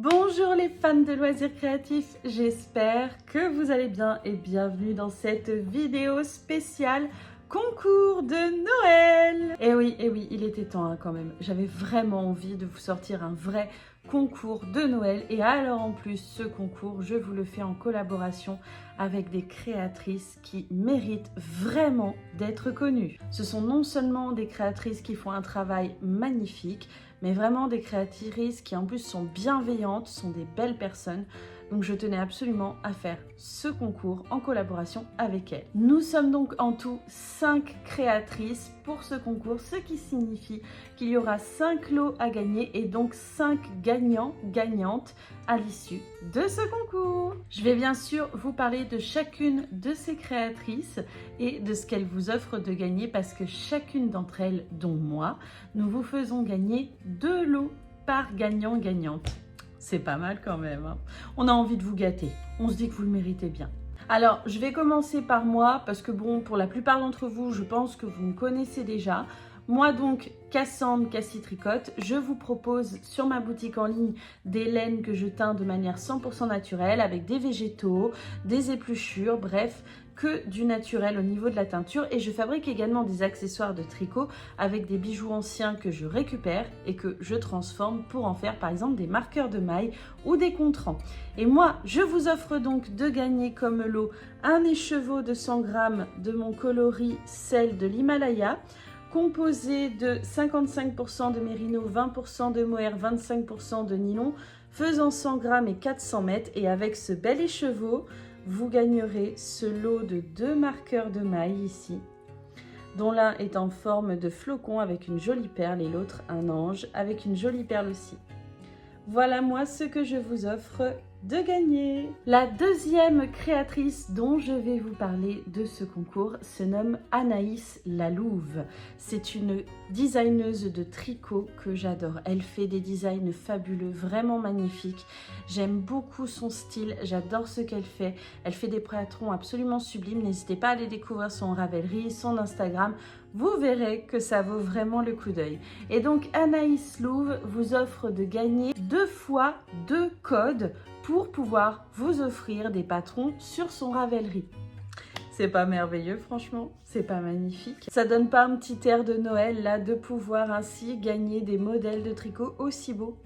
Bonjour les fans de loisirs créatifs, j'espère que vous allez bien et bienvenue dans cette vidéo spéciale concours de Noël. Et oui, il était temps quand même. J'avais vraiment envie de vous sortir un vrai concours de Noël. Et alors en plus, ce concours, je vous le fais en collaboration avec des créatrices qui méritent vraiment d'être connues. Ce sont non seulement des créatrices qui font un travail magnifique, mais vraiment des créatrices qui en plus sont bienveillantes, sont des belles personnes. Donc je tenais absolument à faire ce concours en collaboration avec elles. Nous sommes donc en tout 5 créatrices pour ce concours, ce qui signifie qu'il y aura 5 lots à gagner et donc 5 gagnantes à l'issue de ce concours. Je vais bien sûr vous parler de chacune de ces créatrices et de ce qu'elles vous offrent de gagner parce que chacune d'entre elles, dont moi, nous vous faisons gagner 2 lots par gagnant-gagnante. C'est pas mal quand même, hein. On a envie de vous gâter. On se dit que vous le méritez bien. Alors, je vais commencer par moi parce que bon, pour la plupart d'entre vous, je pense que vous me connaissez déjà. Moi donc, Cassandre Cassie Tricotte, je vous propose sur ma boutique en ligne des laines que je teins de manière 100% naturelle avec des végétaux, des épluchures, bref, que du naturel au niveau de la teinture. Et je fabrique également des accessoires de tricot avec des bijoux anciens que je récupère et que je transforme pour en faire par exemple des marqueurs de mailles ou des contrants. Et moi, je vous offre donc de gagner comme lot un écheveau de 100 grammes de mon coloris sel de l'Himalaya, composé de 55% de mérino, 20% de mohair, 25% de nylon, faisant 100 grammes et 400 mètres. Et avec ce bel écheveau, vous gagnerez ce lot de 2 marqueurs de mailles ici, dont l'un est en forme de flocon avec une jolie perle et l'autre un ange avec une jolie perle aussi. Voilà moi ce que je vous offre de gagner. La deuxième créatrice dont je vais vous parler de ce concours se nomme Anaïs Lalouve. C'est une designeuse de tricot que j'adore. Elle fait des designs fabuleux, vraiment magnifiques. J'aime beaucoup son style, j'adore ce qu'elle fait. Elle fait des patrons absolument sublimes. N'hésitez pas à aller découvrir son Ravelry, son Instagram. Vous verrez que ça vaut vraiment le coup d'œil. Et donc Anaïs Louve vous offre de gagner 2 fois 2 codes pour pouvoir vous offrir des patrons sur son Ravelry. C'est pas merveilleux, franchement? C'est pas magnifique? Ça donne pas un petit air de Noël, là, de pouvoir ainsi gagner des modèles de tricot aussi beaux?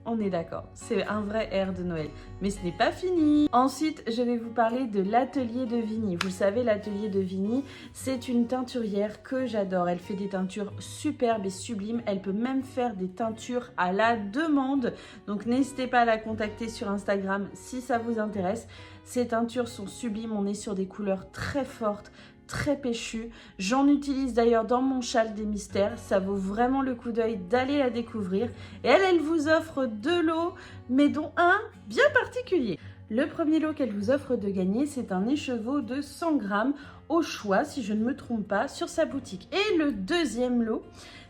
On est d'accord, c'est un vrai air de Noël. Mais ce n'est pas fini. Ensuite, je vais vous parler de l'atelier de Vigny. Vous le savez, l'atelier de Vigny, c'est une teinturière que j'adore. Elle fait des teintures superbes et sublimes. Elle peut même faire des teintures à la demande. Donc n'hésitez pas à la contacter sur Instagram si ça vous intéresse. Ces teintures sont sublimes. On est sur des couleurs très fortes, très péchu. J'en utilise d'ailleurs dans mon châle des mystères. Ça vaut vraiment le coup d'œil d'aller la découvrir. Et elle vous offre 2 lots, mais dont un bien particulier. Le premier lot qu'elle vous offre de gagner, c'est un écheveau de 100 grammes au choix, si je ne me trompe pas, sur sa boutique. Et le deuxième lot,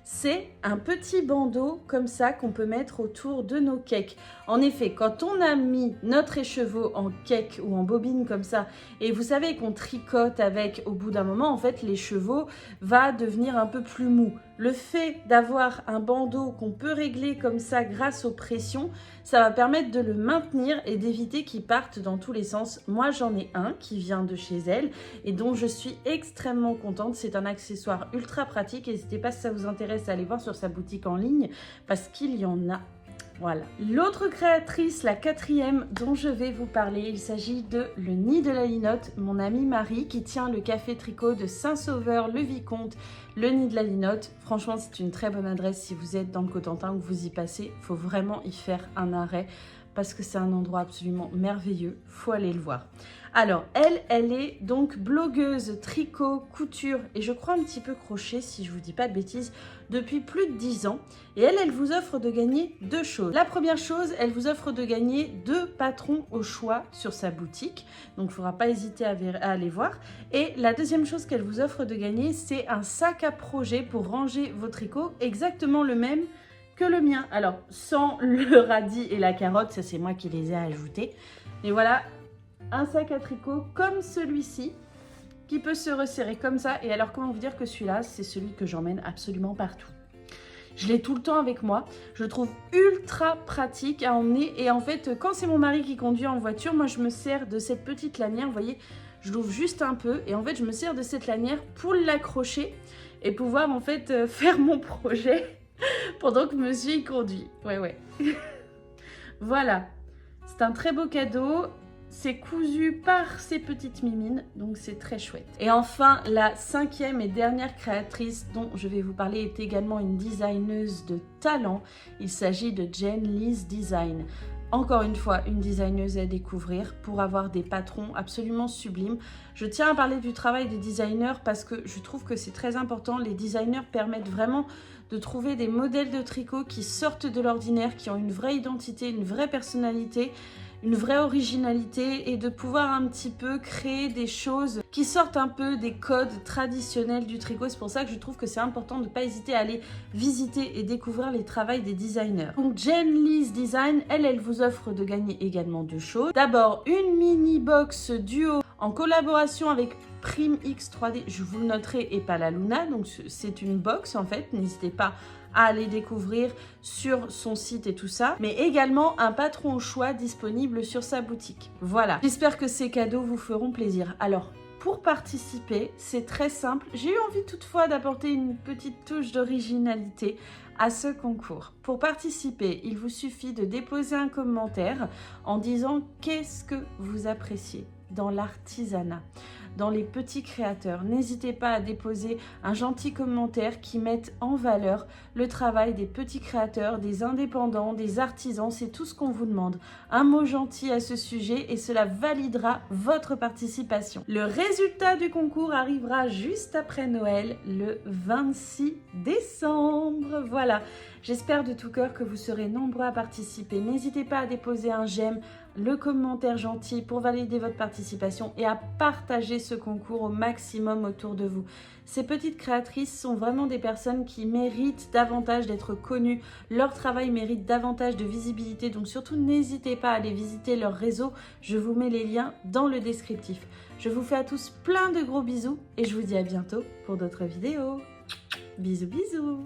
c'est un petit bandeau comme ça qu'on peut mettre autour de nos cakes. En effet, quand on a mis notre écheveau en cake ou en bobine comme ça, et vous savez qu'on tricote avec, au bout d'un moment, en fait, l'écheveau va devenir un peu plus mou. Le fait d'avoir un bandeau qu'on peut régler comme ça grâce aux pressions, ça va permettre de le maintenir et d'éviter qu'il parte dans tous les sens. Moi, j'en ai un qui vient de chez elle et dont je suis extrêmement contente. C'est un accessoire ultra pratique. N'hésitez pas si ça vous intéresse à aller voir sur sa boutique en ligne parce qu'il y en a. Voilà. L'autre créatrice, la quatrième dont je vais vous parler, il s'agit de Le Nid de la Linotte, mon amie Marie qui tient le café tricot de Saint-Sauveur-le-Vicomte, Le Nid de la Linotte. Franchement, c'est une très bonne adresse si vous êtes dans le Cotentin ou que vous y passez. Il faut vraiment y faire un arrêt parce que c'est un endroit absolument merveilleux. Il faut aller le voir. Alors, elle est donc blogueuse tricot, couture et je crois un petit peu crochet si je vous dis pas de bêtises depuis plus de 10 ans. Et elle vous offre de gagner 2 choses. La première chose, elle vous offre de gagner 2 patrons au choix sur sa boutique. Donc, il ne faudra pas hésiter à aller voir. Et la deuxième chose qu'elle vous offre de gagner, c'est un sac à projet pour ranger vos tricots, exactement le même que le mien. Alors, sans le radis et la carotte, ça c'est moi qui les ai ajoutés. Mais voilà, un sac à tricot comme celui-ci qui peut se resserrer comme ça. Et alors, comment vous dire que celui-là, c'est celui que j'emmène absolument partout. Je l'ai tout le temps avec moi. Je le trouve ultra pratique à emmener. Et en fait, quand c'est mon mari qui conduit en voiture, moi, je me sers de cette petite lanière. Vous voyez, je l'ouvre juste un peu. Et en fait, je me sers de cette lanière pour l'accrocher et pouvoir en fait faire mon projet pendant que monsieur y conduit. Ouais. Voilà. C'est un très beau cadeau. C'est cousu par ces petites mimines, donc c'est très chouette. Et enfin, la 5e et dernière créatrice dont je vais vous parler est également une designeuse de talent. Il s'agit de Jen Lee's Design. Encore une fois, une designeuse à découvrir pour avoir des patrons absolument sublimes. Je tiens à parler du travail des designers parce que je trouve que c'est très important. Les designers permettent vraiment de trouver des modèles de tricot qui sortent de l'ordinaire, qui ont une vraie identité, une vraie personnalité, une vraie originalité et de pouvoir un petit peu créer des choses qui sortent un peu des codes traditionnels du tricot. C'est pour ça que je trouve que c'est important de ne pas hésiter à aller visiter et découvrir les travaux des designers. Donc Jen Lee's Design, elle vous offre de gagner également 2 choses. D'abord, une mini box duo en collaboration avec Prime X 3D, je vous le noterai, et Palaluna. Donc c'est une box en fait, n'hésitez pas à aller découvrir sur son site et tout ça, mais également un patron au choix disponible sur sa boutique. Voilà, j'espère que ces cadeaux vous feront plaisir. Alors, pour participer, c'est très simple. J'ai eu envie toutefois d'apporter une petite touche d'originalité à ce concours. Pour participer, il vous suffit de déposer un commentaire en disant qu'est-ce que vous appréciez dans l'artisanat, dans les petits créateurs. N'hésitez pas à déposer un gentil commentaire qui mette en valeur le travail des petits créateurs, des indépendants, des artisans. C'est tout ce qu'on vous demande. Un mot gentil à ce sujet et cela validera votre participation. Le résultat du concours arrivera juste après Noël, le 26 décembre. Voilà, j'espère de tout cœur que vous serez nombreux à participer. N'hésitez pas à déposer un j'aime, le commentaire gentil pour valider votre participation et à partager ce concours au maximum autour de vous. Ces petites créatrices sont vraiment des personnes qui méritent davantage d'être connues. Leur travail mérite davantage de visibilité, donc surtout n'hésitez pas à aller visiter leur réseau. Je vous mets les liens dans le descriptif. Je vous fais à tous plein de gros bisous et je vous dis à bientôt pour d'autres vidéos. Bisous bisous.